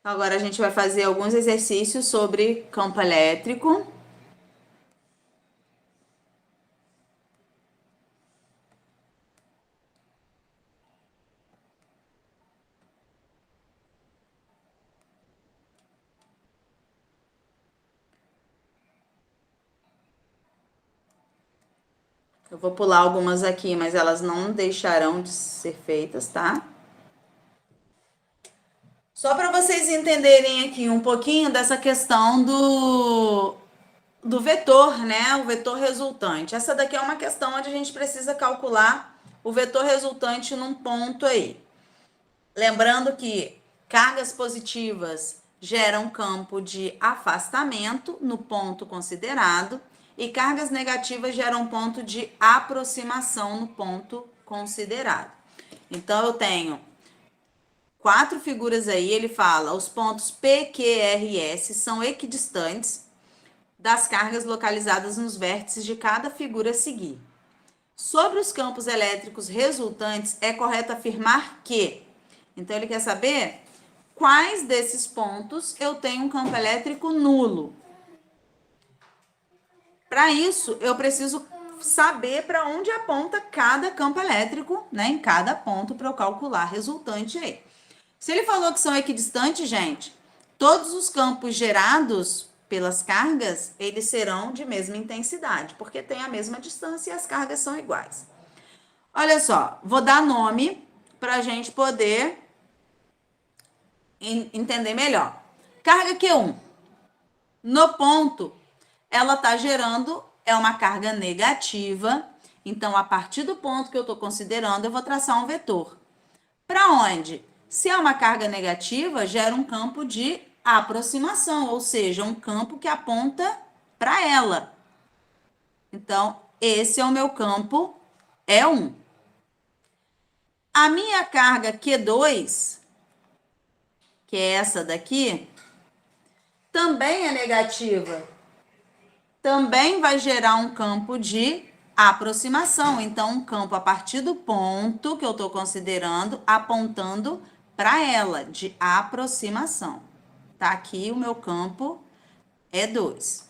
Agora a gente vai fazer alguns exercícios sobre campo elétrico. Eu vou pular algumas aqui, mas elas não deixarão de ser feitas, tá? Só para vocês entenderem aqui um pouquinho dessa questão do vetor, né? O vetor resultante. Essa daqui é uma questão onde a gente precisa calcular o vetor resultante num ponto aí. Lembrando que cargas positivas geram campo de afastamento no ponto considerado e cargas negativas geram ponto de aproximação no ponto considerado. Então, eu tenho 4 figuras aí, ele fala, os pontos P, Q, R e S são equidistantes das cargas localizadas nos vértices de cada figura a seguir. Sobre os campos elétricos resultantes, é correto afirmar que... Então, ele quer saber quais desses pontos eu tenho um campo elétrico nulo. Para isso, eu preciso saber para onde aponta cada campo elétrico, né? Em cada ponto para eu calcular resultante aí. Se ele falou que são equidistantes, gente, todos os campos gerados pelas cargas, eles serão de mesma intensidade, porque tem a mesma distância e as cargas são iguais. Olha só, vou dar nome para a gente poder entender melhor. Carga Q1. No ponto, ela está gerando, é uma carga negativa. Então, a partir do ponto que eu estou considerando, eu vou traçar um vetor. Para onde? Se é uma carga negativa, gera um campo de aproximação, ou seja, um campo que aponta para ela. Então, esse é o meu campo E1. A minha carga Q2, que é essa daqui, também é negativa. Também vai gerar um campo de aproximação. Então, um campo a partir do ponto que eu estou considerando, apontando para ela, de aproximação. Tá aqui o meu campo é 2.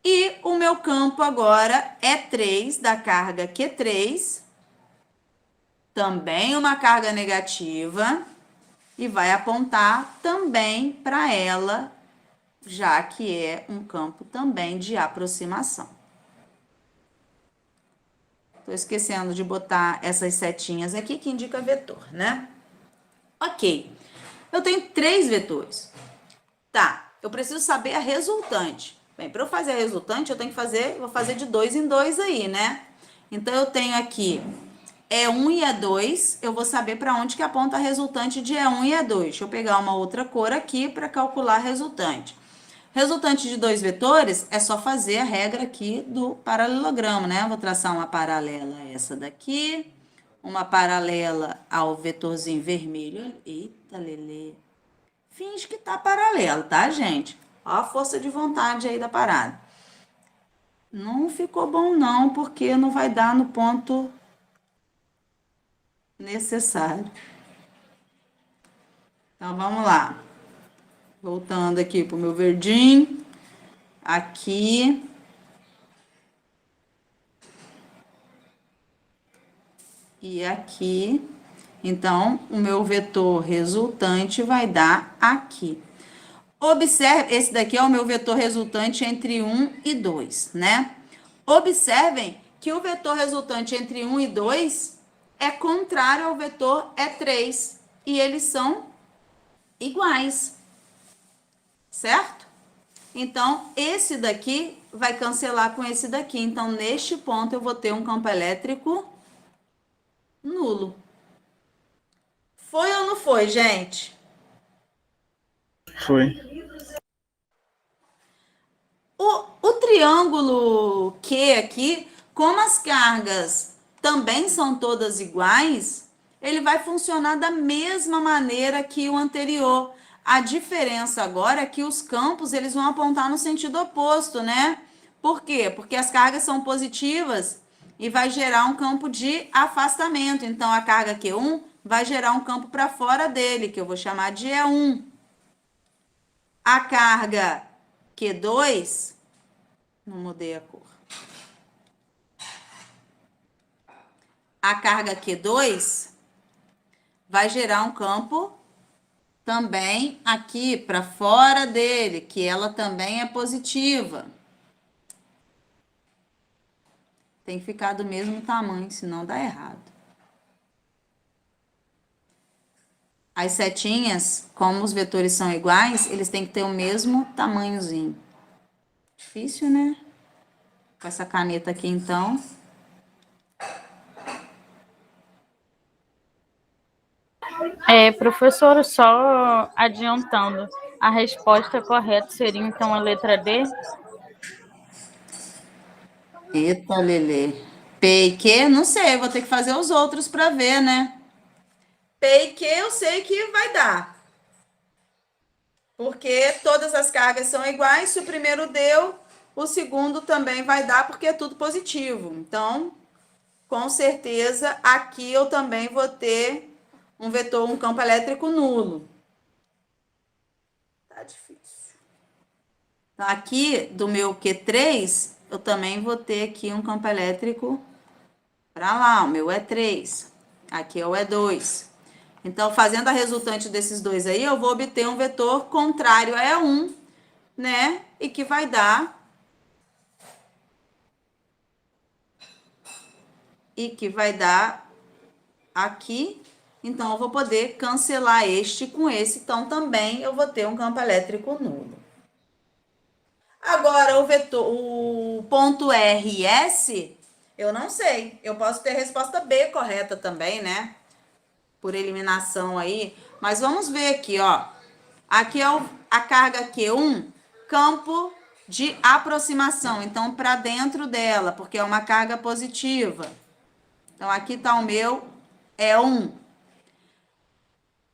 E o meu campo agora é 3, da carga Q3. Também uma carga negativa. E vai apontar também para ela, já que é um campo também de aproximação. Estou esquecendo de botar essas setinhas aqui que indica vetor, né? Ok. Eu tenho 3 vetores. Tá, eu preciso saber a resultante. Bem, para eu fazer a resultante, eu tenho que fazer, vou fazer de 2 em 2 aí, né? Então, eu tenho aqui E1 e E2, eu vou saber para onde que aponta a resultante de E1 e E2. Deixa eu pegar uma outra cor aqui para calcular a resultante. Resultante de 2 vetores é só fazer a regra aqui do paralelogramo, né? Vou traçar uma paralela a essa daqui, uma paralela ao vetorzinho vermelho. Eita, Lelê. Finge que tá paralelo, tá, gente? Ó a força de vontade aí da parada. Não ficou bom não, porque não vai dar no ponto necessário. Então, vamos lá. Voltando aqui pro meu verdinho. Aqui. E aqui. Então, o meu vetor resultante vai dar aqui. Observe, esse daqui é o meu vetor resultante entre 1 e 2, né? Observem que o vetor resultante entre 1 e 2 é contrário ao vetor E3. E eles são iguais, certo? Então, esse daqui vai cancelar com esse daqui. Então, neste ponto, eu vou ter um campo elétrico nulo. Foi ou não foi, gente? Foi. O triângulo Q aqui, como as cargas também são todas iguais, ele vai funcionar da mesma maneira que o anterior. A diferença agora é que os campos eles vão apontar no sentido oposto, né? Por quê? Porque as cargas são positivas e vai gerar um campo de afastamento. Então, a carga Q1 vai gerar um campo para fora dele, que eu vou chamar de E1. A carga Q2, não mudei a cor. A carga Q2 vai gerar um campo também aqui para fora dele, que ela também é positiva. Tem que ficar do mesmo tamanho, senão dá errado. As setinhas, como os vetores são iguais, eles têm que ter o mesmo tamanhozinho. Difícil, né? Com essa caneta aqui, então. Professora, só adiantando, a resposta correta seria então a letra D? Eita, Lelê. P e Q? Não sei, vou ter que fazer os outros para ver, né? P e Q eu sei que vai dar. Porque todas as cargas são iguais. Se o primeiro deu, o segundo também vai dar, porque é tudo positivo. Então, com certeza, aqui eu também vou ter um vetor, um campo elétrico nulo. Tá difícil. Então, aqui do meu Q3, eu também vou ter aqui um campo elétrico para lá, o meu E3. Aqui é o E2. Então, fazendo a resultante desses dois aí, eu vou obter um vetor contrário a E1, né? E que vai dar... aqui. Então, eu vou poder cancelar este com esse. Então, também eu vou ter um campo elétrico nulo. Agora, o ponto R e S, eu não sei. Eu posso ter a resposta B correta também, né? Por eliminação aí. Mas vamos ver aqui, ó. Aqui é a carga Q1, campo de aproximação. Então, para dentro dela, porque é uma carga positiva. Então, aqui está o meu E1.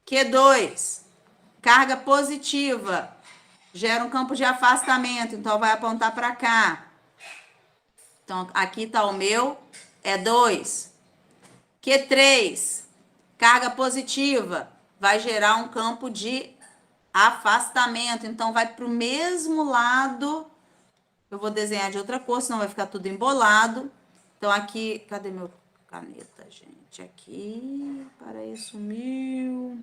Q2, carga positiva. Gera um campo de afastamento, então vai apontar para cá. Então, aqui está o meu E2. Q3, carga positiva, vai gerar um campo de afastamento. Então, vai para o mesmo lado. Eu vou desenhar de outra cor, senão vai ficar tudo embolado. Então, aqui... Cadê meu caneta, gente? Aqui... Peraí, sumiu.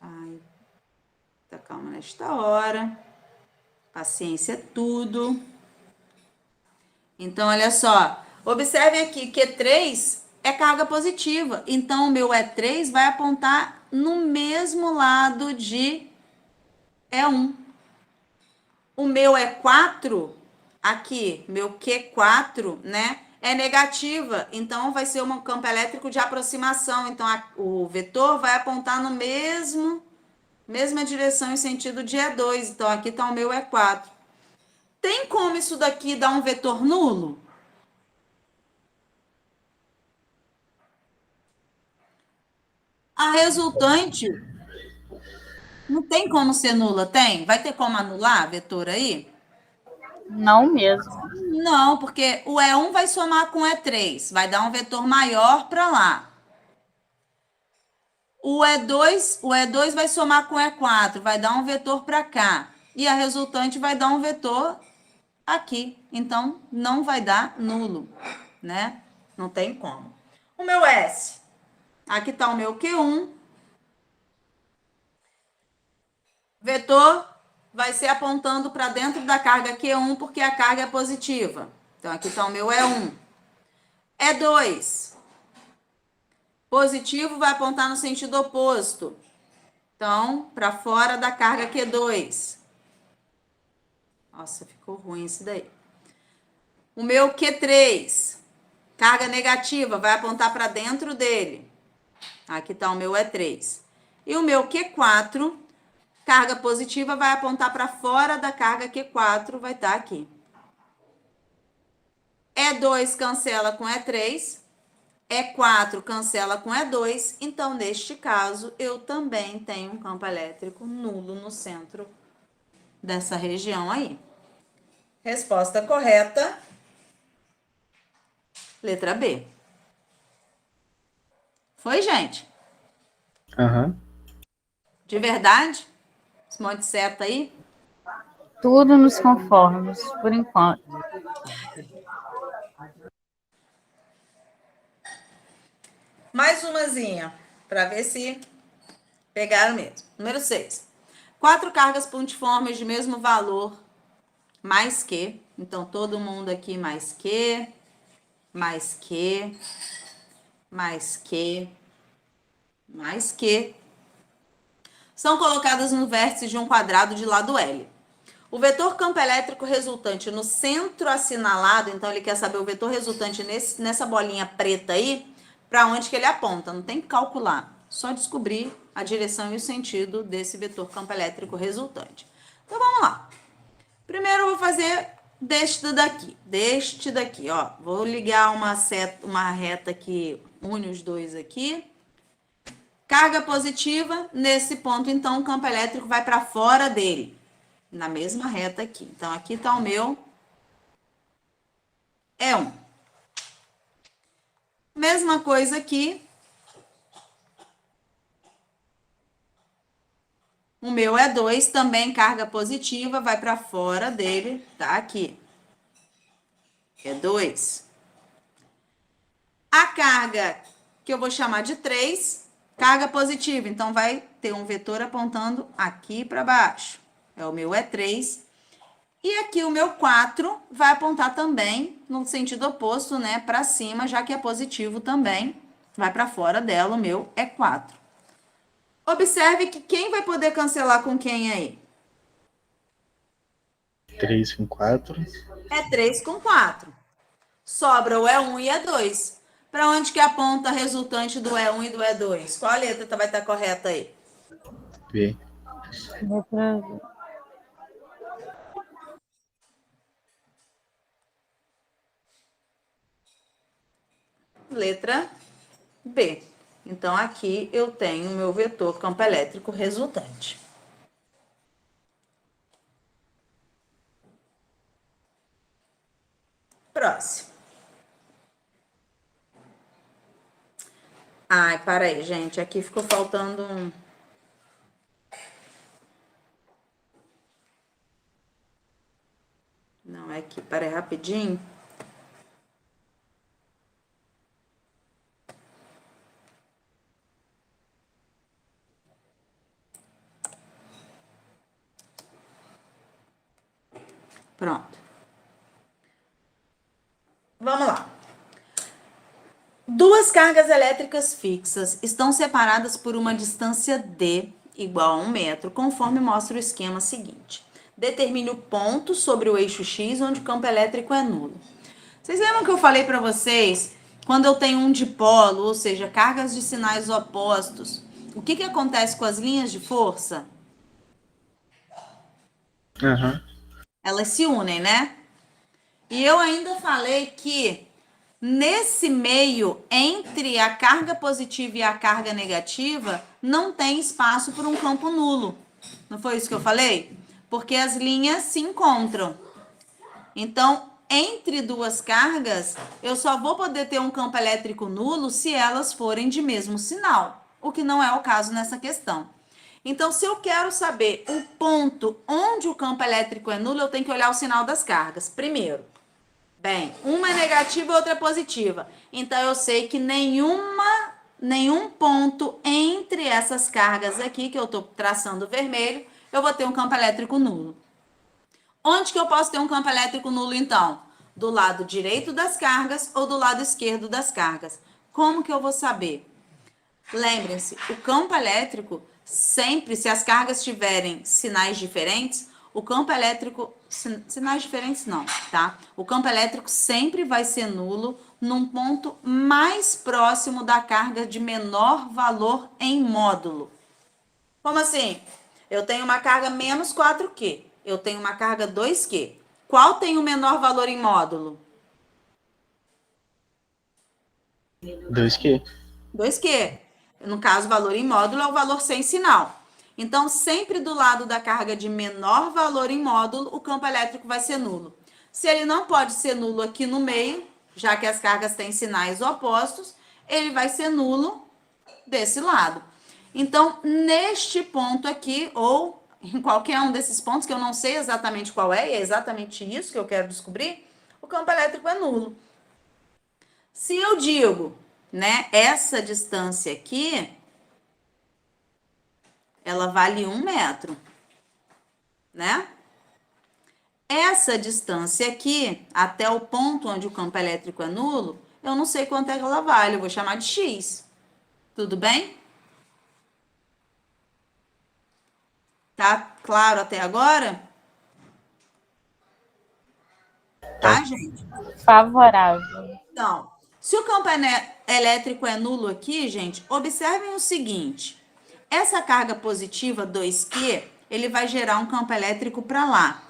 Ai, tá calma nesta hora. Paciência é tudo. Então, olha só. Observem aqui, Q3 é carga positiva. Então, o meu E3 vai apontar no mesmo lado de E1. O meu E4, aqui, meu Q4, né, é negativa. Então, vai ser um campo elétrico de aproximação. Então, o vetor vai apontar no mesma direção em sentido de E2. Então, aqui está o meu E4. Tem como isso daqui dar um vetor nulo? A resultante não tem como ser nula, tem? Vai ter como anular a vetor aí? Não mesmo. Não, porque o E1 vai somar com o E3, vai dar um vetor maior para lá. O E2 vai somar com o E4, vai dar um vetor para cá. E a resultante vai dar um vetor aqui. Então, não vai dar nulo, né? Não tem como. O meu S. Aqui está o meu Q1. Vetor vai ser apontando para dentro da carga Q1, porque a carga é positiva. Então, aqui está o meu E1. E2. Positivo vai apontar no sentido oposto. Então, para fora da carga Q2. Nossa, ficou ruim isso daí. O meu Q3, carga negativa, vai apontar para dentro dele. Aqui está o meu E3. E o meu Q4, carga positiva, vai apontar para fora da carga Q4, vai estar aqui. E2 cancela com E3. E4 cancela com E2. Então, neste caso, eu também tenho um campo elétrico nulo no centro dessa região aí. Resposta correta, letra B. Foi, gente? Aham. De verdade? Esse monte de seta aí? Tudo nos conformes, por enquanto. Mais umazinha, para ver se pegaram mesmo. Número 6. 4 cargas pontiformes de mesmo valor, mais que. Então, todo mundo aqui mais que, mais que, mais que, mais que. São colocadas no vértice de um quadrado de lado L. O vetor campo elétrico resultante no centro assinalado, então ele quer saber o vetor resultante nessa bolinha preta aí, para onde que ele aponta. Não tem que calcular, só descobrir a direção e o sentido desse vetor campo elétrico resultante. Então vamos lá. Primeiro eu vou fazer deste daqui, ó. Vou ligar uma reta que une os dois aqui. Carga positiva, nesse ponto então o campo elétrico vai para fora dele. Na mesma reta aqui. Então, aqui está o meu E1. Mesma coisa aqui. O meu E2 também carga positiva, vai para fora dele, tá aqui. E2. A carga que eu vou chamar de 3, carga positiva. Então, vai ter um vetor apontando aqui para baixo. É o meu E3. E aqui o meu 4 vai apontar também no sentido oposto, né, para cima, já que é positivo também, vai para fora dela, o meu é 4. Observe que quem vai poder cancelar com quem aí? 3 com 4. É 3 com 4. Sobra o E1 e E2. Para onde que aponta a resultante do E1 e do E2? Qual a letra vai estar correta aí? B. Letra Letra B. Então, aqui eu tenho o meu vetor campo elétrico resultante. Próximo. Ai, para aí, gente. Aqui ficou faltando um. Não, é aqui. Para aí, rapidinho. Pronto. Vamos lá. Duas cargas elétricas fixas estão separadas por uma distância D igual a 1 metro, conforme mostra o esquema seguinte. Determine o ponto sobre o eixo X onde o campo elétrico é nulo. Vocês lembram que eu falei para vocês, quando eu tenho um dipolo, ou seja, cargas de sinais opostos, o que acontece com as linhas de força? Aham. Elas se unem, né? E eu ainda falei que nesse meio, entre a carga positiva e a carga negativa, não tem espaço para um campo nulo. Não foi isso que eu falei? Porque as linhas se encontram. Então, entre duas cargas, eu só vou poder ter um campo elétrico nulo se elas forem de mesmo sinal, o que não é o caso nessa questão. Então, se eu quero saber o ponto onde o campo elétrico é nulo, eu tenho que olhar o sinal das cargas. Primeiro, bem, uma é negativa e outra é positiva. Então, eu sei que nenhum ponto entre essas cargas aqui, que eu estou traçando vermelho, eu vou ter um campo elétrico nulo. Onde que eu posso ter um campo elétrico nulo, então? Do lado direito das cargas ou do lado esquerdo das cargas? Como que eu vou saber? Lembrem-se, o campo elétrico sempre, se as cargas tiverem sinais diferentes, o campo elétrico, sinais diferentes não, tá? O campo elétrico sempre vai ser nulo num ponto mais próximo da carga de menor valor em módulo. Como assim? Eu tenho uma carga menos 4Q, eu tenho uma carga 2Q. Qual tem o menor valor em módulo? 2Q. 2Q. No caso, o valor em módulo é o valor sem sinal. Então, sempre do lado da carga de menor valor em módulo, o campo elétrico vai ser nulo. Se ele não pode ser nulo aqui no meio, já que as cargas têm sinais opostos, ele vai ser nulo desse lado. Então, neste ponto aqui, ou em qualquer um desses pontos, que eu não sei exatamente qual é, e é exatamente isso que eu quero descobrir, o campo elétrico é nulo. Se eu digo, né, essa distância aqui, ela vale 1 metro, né? Essa distância aqui, até o ponto onde o campo elétrico é nulo, eu não sei quanto é que ela vale, eu vou chamar de x. Tudo bem? Tá claro até agora? Tá, gente? Favorável. Então, se o campo elétrico é nulo aqui, gente, observem o seguinte. Essa carga positiva 2Q, ele vai gerar um campo elétrico para lá.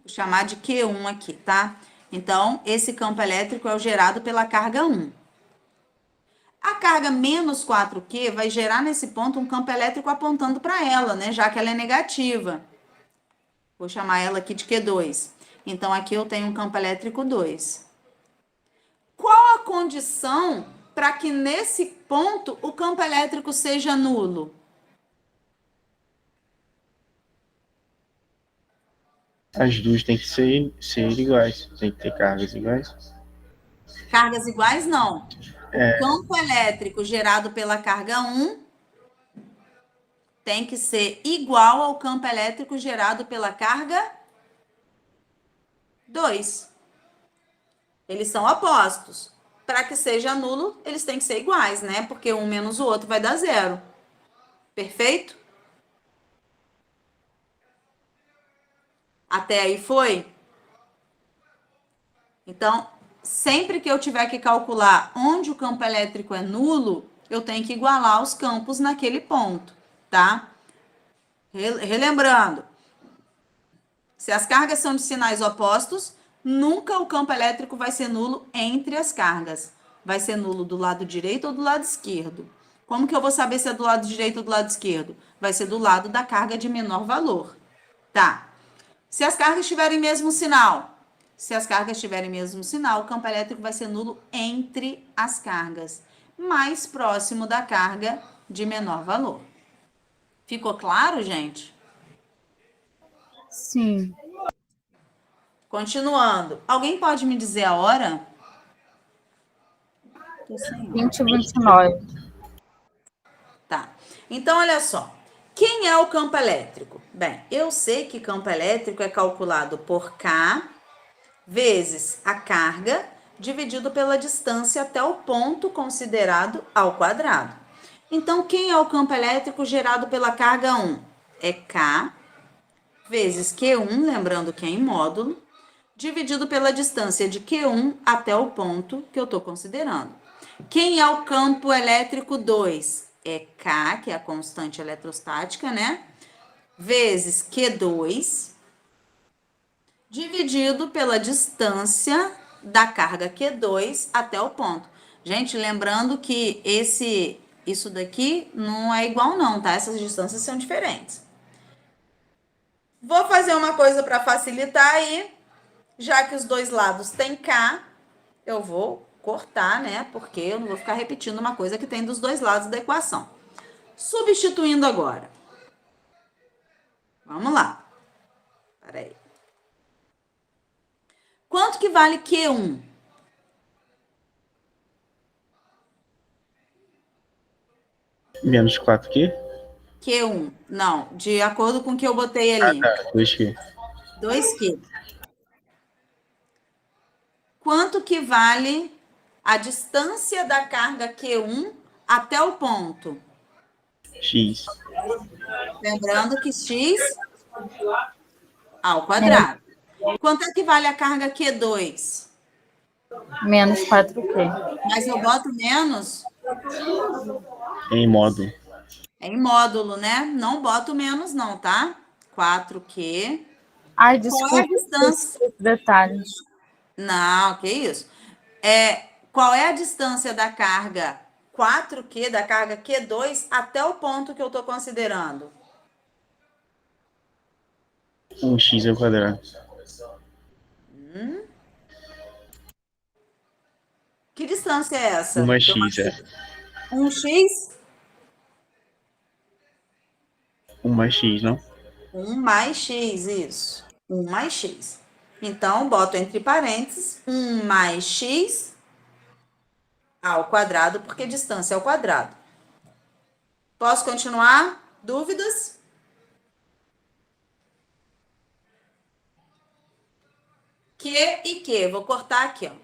Vou chamar de Q1 aqui, tá? Então, esse campo elétrico é o gerado pela carga 1. A carga menos 4Q vai gerar nesse ponto um campo elétrico apontando para ela, né? Já que ela é negativa. Vou chamar ela aqui de Q2. Então, aqui eu tenho um campo elétrico 2. Qual a condição para que nesse ponto o campo elétrico seja nulo? As duas têm que ser iguais. Tem que ter cargas iguais. Cargas iguais, não. O campo elétrico gerado pela carga 1 tem que ser igual ao campo elétrico gerado pela carga 2. Eles são opostos. Para que seja nulo, eles têm que ser iguais, né? Porque um menos o outro vai dar 0. Perfeito? Até aí foi? Então, sempre que eu tiver que calcular onde o campo elétrico é nulo, eu tenho que igualar os campos naquele ponto, tá? Relembrando, se as cargas são de sinais opostos, nunca o campo elétrico vai ser nulo entre as cargas. Vai ser nulo do lado direito ou do lado esquerdo. Como que eu vou saber se é do lado direito ou do lado esquerdo? Vai ser do lado da carga de menor valor. Tá. Se as cargas tiverem mesmo sinal, o campo elétrico vai ser nulo entre as cargas, mais próximo da carga de menor valor. Ficou claro, gente? Sim. Continuando. Alguém pode me dizer a hora? Tô sem hora. 20h29. Tá. Então, olha só. Quem é o campo elétrico? Bem, eu sei que campo elétrico é calculado por K vezes a carga dividido pela distância até o ponto considerado ao quadrado. Então, quem é o campo elétrico gerado pela carga 1? É K vezes Q1, lembrando que é em módulo, dividido pela distância de Q1 até o ponto que eu estou considerando. Quem é o campo elétrico 2? É K, que é a constante eletrostática, né? Vezes Q2, dividido pela distância da carga Q2 até o ponto. Gente, lembrando que isso daqui não é igual não, tá? Essas distâncias são diferentes. Vou fazer uma coisa para facilitar aí. Já que os dois lados têm K, eu vou cortar, né? Porque eu não vou ficar repetindo uma coisa que tem dos dois lados da equação. Substituindo agora. Vamos lá. Peraí. Quanto que vale Q1? Menos 4Q? Q1. Não, de acordo com o que eu botei ali. Tá, 2Q. 2Q. Quanto que vale a distância da carga Q1 até o ponto? X. Lembrando que x ao quadrado. Quanto é que vale a carga Q2? Menos 4Q. Mas eu boto menos Em módulo. em módulo, né? Não boto menos não, tá? 4Q. Ai, Qual é a desculpa. distância? Detalhes. Não, que isso. Qual é a distância da carga 4Q, da carga Q2, até o ponto que eu estou considerando? 1x ao quadrado. Que distância é essa? Uma x, é. 1x? 1 mais x, não? 1 mais x, isso. 1 mais x. Então, boto entre parênteses 1 mais x ao quadrado, porque distância é ao quadrado. Posso continuar? Dúvidas? Vou cortar aqui, ó. O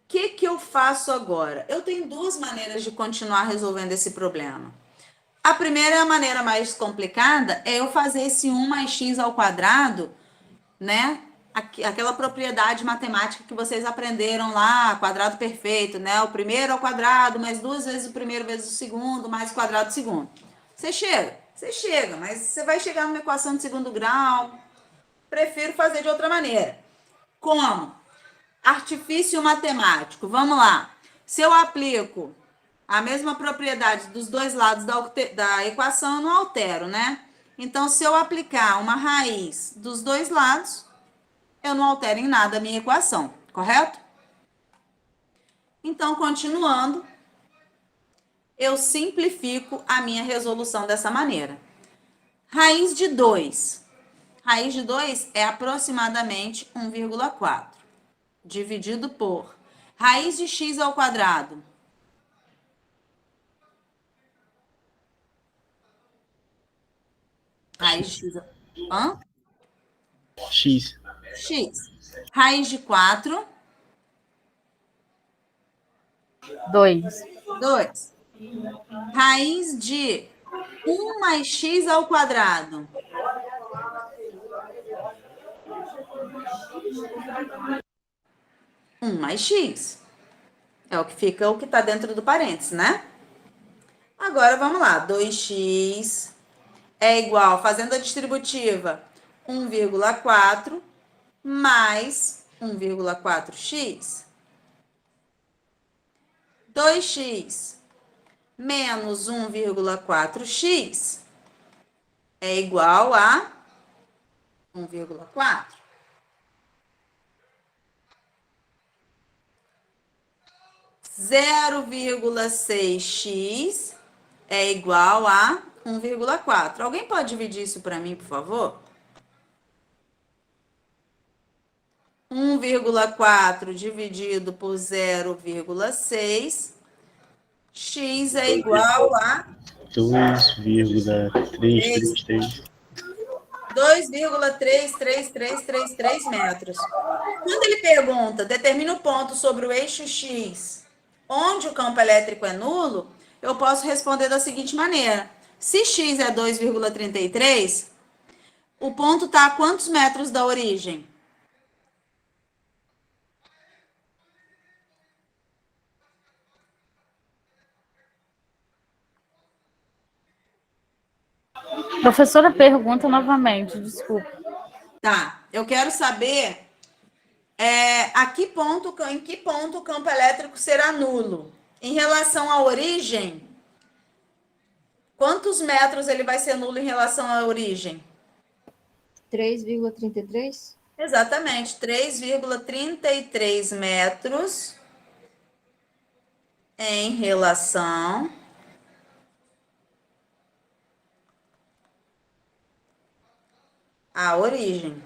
que eu faço agora? Eu tenho duas maneiras de continuar resolvendo esse problema. A primeira, a maneira mais complicada, é eu fazer esse 1 mais x ao quadrado, né? Aquela propriedade matemática que vocês aprenderam lá, quadrado perfeito, né? O primeiro ao quadrado, mais duas vezes o primeiro vezes o segundo, mais o quadrado do segundo. Você chega, mas você vai chegar numa equação de segundo grau. Prefiro fazer de outra maneira. Como? Artifício matemático. Vamos lá. Se eu aplico a mesma propriedade dos dois lados da equação, eu não altero, né? Então, se eu aplicar uma raiz dos dois lados, eu não altero em nada a minha equação, correto? Então, continuando, eu simplifico a minha resolução dessa maneira. Raiz de 2. Raiz de 2 é aproximadamente 1,4. Dividido por raiz de x ao quadrado. Raiz de x. Hã? X. X. Raiz de 4. 2. 2. Raiz de 1 mais x ao quadrado. 1 mais x. É o que fica, o que está dentro do parênteses, né? Agora, vamos lá. 2x é igual, fazendo a distributiva, 1,4 mais 1,4x. 2x menos 1,4x é igual a 1,4. 0,6x é igual a 1,4. Alguém pode dividir isso para mim, por favor? 1,4 dividido por 0,6. X é igual a 2,333. 2,33333 metros. Quando ele pergunta, determina o ponto sobre o eixo X, onde o campo elétrico é nulo, eu posso responder da seguinte maneira. Se X é 2,33, o ponto está a quantos metros da origem? Professora, pergunta novamente, desculpa. Tá, eu quero saber em que ponto o campo elétrico será nulo. Em relação à origem, quantos metros ele vai ser nulo em relação à origem? 3,33? Exatamente, 3,33 metros em relação à origem.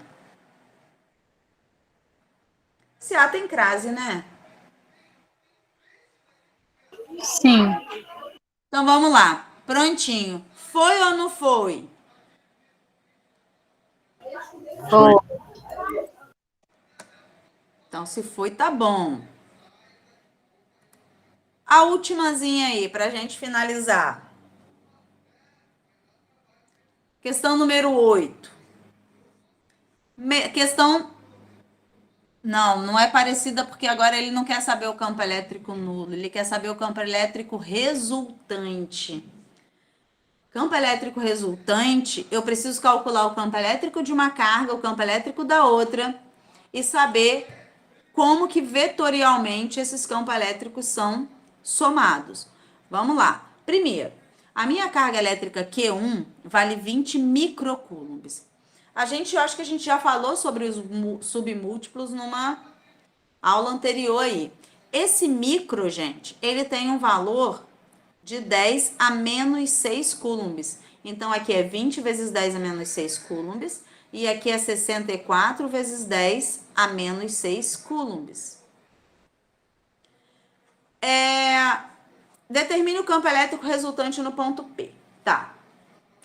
Se A tem crase, né? Sim. Então vamos lá, prontinho. Foi ou não foi? Foi. Então, se foi, tá bom. A ultimazinha aí, para a gente finalizar. Questão número 8. Questão... Não é parecida porque agora ele não quer saber o campo elétrico nulo. Ele quer saber o campo elétrico resultante. Campo elétrico resultante, eu preciso calcular o campo elétrico de uma carga, o campo elétrico da outra e saber como que vetorialmente esses campos elétricos são somados. Vamos lá. Primeiro, a minha carga elétrica Q1 vale 20 microcoulombs. Eu acho que a gente já falou sobre os submúltiplos numa aula anterior aí. Esse micro, gente, ele tem um valor de 10 a menos 6 coulombs. Então, aqui é 20 vezes 10 a menos 6 coulombs. E aqui é 64 vezes 10 a menos 6 coulombs. Determine o campo elétrico resultante no ponto P. Tá.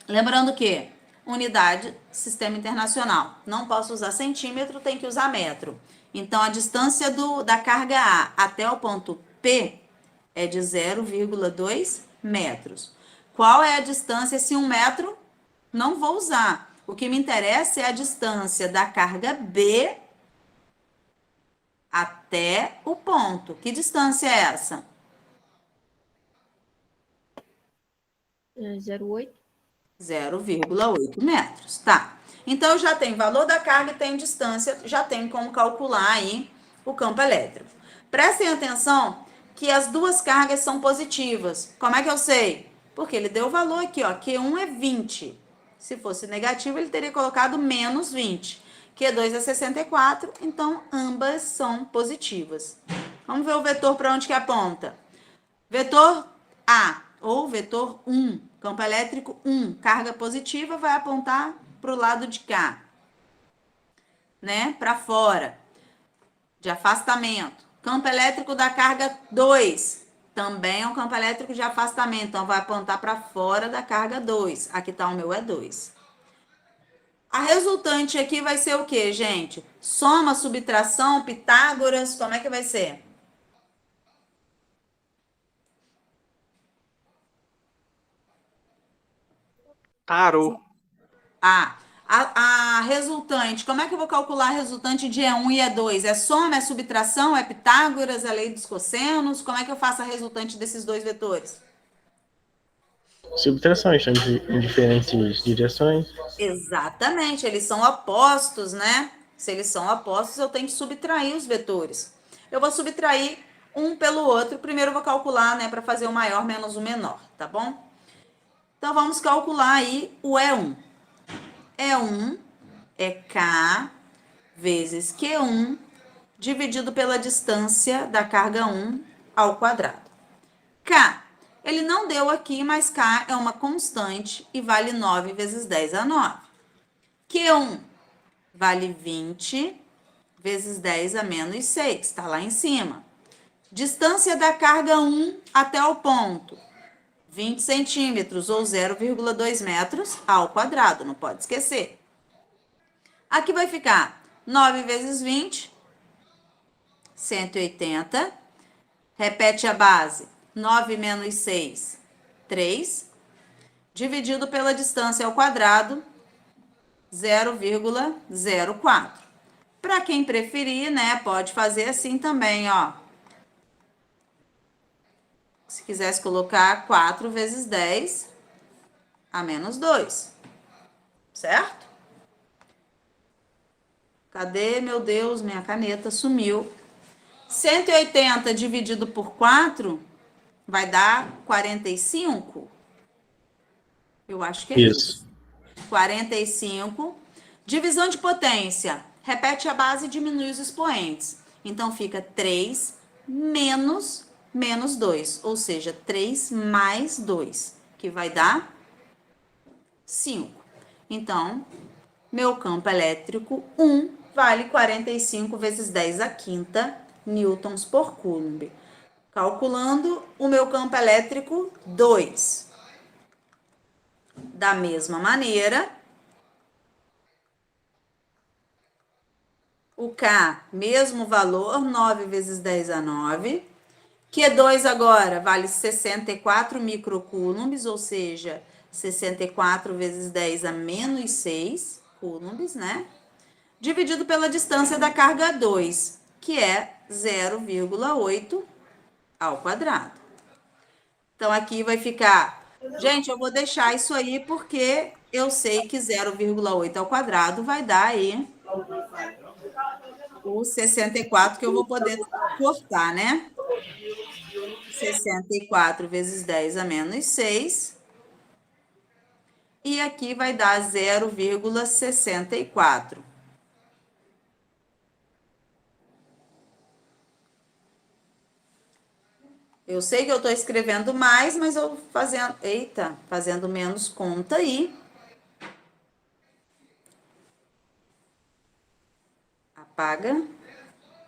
Lembrando que unidade, sistema internacional. Não posso usar centímetro, tem que usar metro. Então, a distância da carga A até o ponto P é de 0,2 metros. Qual é a distância se 1 metro? Não vou usar. O que me interessa é a distância da carga B até o ponto. Que distância é essa? 0,8. 0,8 metros, tá? Então, eu já tenho valor da carga e tenho distância, já tenho como calcular aí o campo elétrico. Prestem atenção que as duas cargas são positivas. Como é que eu sei? Porque ele deu o valor aqui, ó, Q1 é 20. Se fosse negativo, ele teria colocado menos 20. Q2 é 64, então ambas são positivas. Vamos ver o vetor para onde que aponta. Vetor A, ou vetor 1, campo elétrico 1, carga positiva, vai apontar para o lado de cá, né? Para fora, de afastamento. Campo elétrico da carga 2, também é um campo elétrico de afastamento, então vai apontar para fora da carga 2. Aqui está o meu E2. A resultante aqui vai ser o quê, gente? Soma, subtração, Pitágoras, como é que vai ser? Tarô. A resultante, como é que eu vou calcular a resultante de E1 e E2? É soma, é subtração, é Pitágoras, é lei dos cossenos? Como é que eu faço a resultante desses dois vetores? Subtração, estão em diferentes direções. Exatamente, eles são opostos, né? Se eles são opostos, eu tenho que subtrair os vetores. Eu vou subtrair um pelo outro. Primeiro eu vou calcular, né, para fazer o maior menos o menor, tá bom? Então vamos calcular aí o E1. E1 é K vezes Q1 dividido pela distância da carga 1 ao quadrado. K, ele não deu aqui, mas K é uma constante e vale 9 vezes 10 a 9. Q1 vale 20 vezes 10 a menos 6, está lá em cima. Distância da carga 1 até o ponto, 20 centímetros ou 0,2 metros ao quadrado, não pode esquecer. Aqui vai ficar 9 vezes 20, 180. Repete a base. 9 menos 6, 3. Dividido pela distância ao quadrado, 0,04. Para quem preferir, né, pode fazer assim também, ó. Se quisesse colocar 4 vezes 10 a menos 2. Certo? Cadê, meu Deus? Minha caneta sumiu. 180 dividido por 4 vai dar 45. Eu acho que é isso. 45. Divisão de potência. Repete a base e diminui os expoentes. Então, fica 3 menos 2. Ou seja, 3 mais 2. Que vai dar 5. Então, meu campo elétrico 1 vale 45 vezes 10 a quinta newtons por coulomb. Calculando o meu campo elétrico 2. Da mesma maneira, o K, mesmo valor, 9 vezes 10 a 9. Q2 agora vale 64 microcoulombs, ou seja, 64 vezes 10 a menos 6 coulombs, né? Dividido pela distância da carga 2, que é 0,8 ao quadrado. Então, aqui vai ficar... Gente, eu vou deixar isso aí porque eu sei que 0,8 ao quadrado vai dar aí o 64 que eu vou poder cortar, né? 64 vezes 10 a menos 6. E aqui vai dar 0,64. Eu sei que eu estou escrevendo mais, mas eu fazendo... Eita, fazendo menos conta aí. Apaga.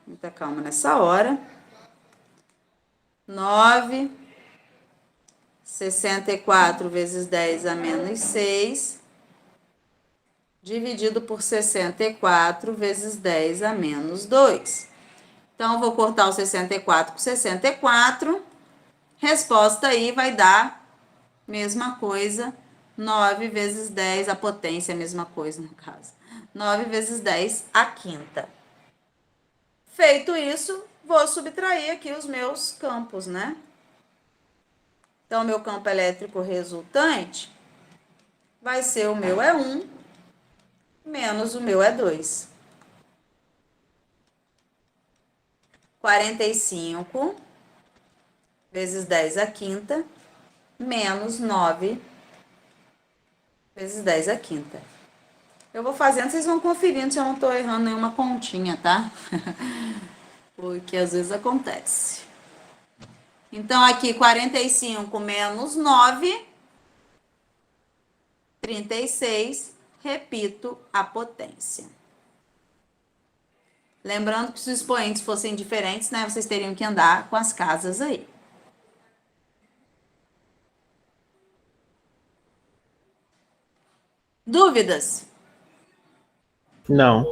Muita calma nessa hora. 9. 64 vezes 10 a menos 6. Dividido por 64 vezes 10 a menos 2. Então, eu vou cortar o 64 por 64. Resposta aí vai dar mesma coisa. 9 vezes 10, a potência é a mesma coisa no caso. 9 vezes 10 a quinta. Feito isso, vou subtrair aqui os meus campos, né? Então, meu campo elétrico resultante vai ser o meu é 1 menos o meu é 2. 45 vezes 10 a quinta menos 9 vezes 10 a quinta. Eu vou fazendo, vocês vão conferindo se eu não estou errando nenhuma continha, tá? Porque às vezes acontece. Então, aqui 45 menos 9, 36. Repito a potência. Lembrando que se os expoentes fossem diferentes, né, vocês teriam que andar com as casas aí. Dúvidas? Não.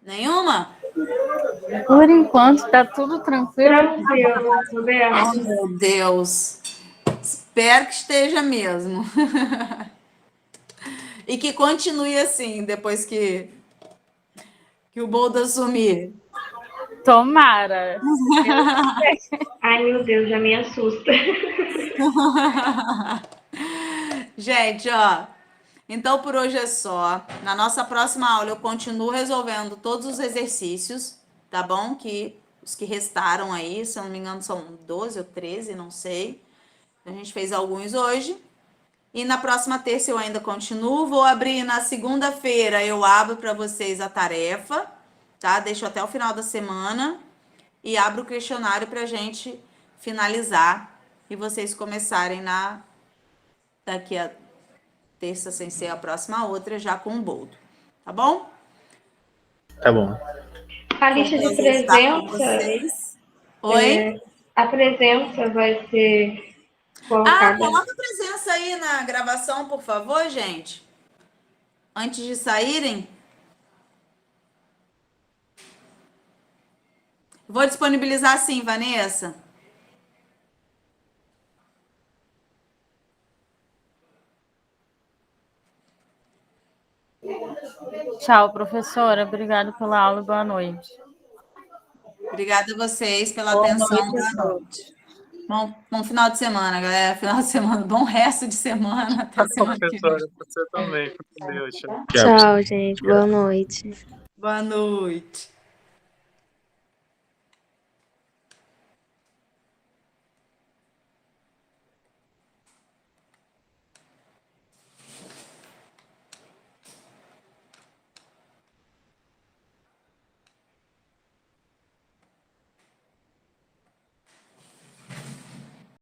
Nenhuma? Por enquanto, tá tudo tranquilo. Tranquilo, Roberto. Oh, meu Deus. Espero que esteja mesmo. E que continue assim, depois que o Bolda sumir. Tomara. Ai, meu Deus, já me assusta. Gente, ó. Então, por hoje é só. Na nossa próxima aula, eu continuo resolvendo todos os exercícios, tá bom? Que os que restaram aí, se eu não me engano, são 12 ou 13, não sei. A gente fez alguns hoje. E na próxima terça eu ainda continuo. Vou abrir na segunda-feira, eu abro para vocês a tarefa, tá? Deixo até o final da semana e abro o questionário para a gente finalizar e vocês começarem daqui a terça, sem ser a próxima outra, já com o boldo, tá bom? Tá bom. A lista de Vou estar com presença, vocês. Oi? a presença vai ser Ah, colocada. coloca a presença aí na gravação, por favor, gente. Antes de saírem. Vou disponibilizar sim, Vanessa. Tchau, professora. Obrigada pela aula e boa noite. Obrigada a vocês pela Boa atenção. noite a Boa noite. Bom final de semana, galera. Final de semana, bom resto de semana. Até semana que vem. Professora, você também. Com Deus. Tchau. Tchau, gente. Boa noite. Boa noite.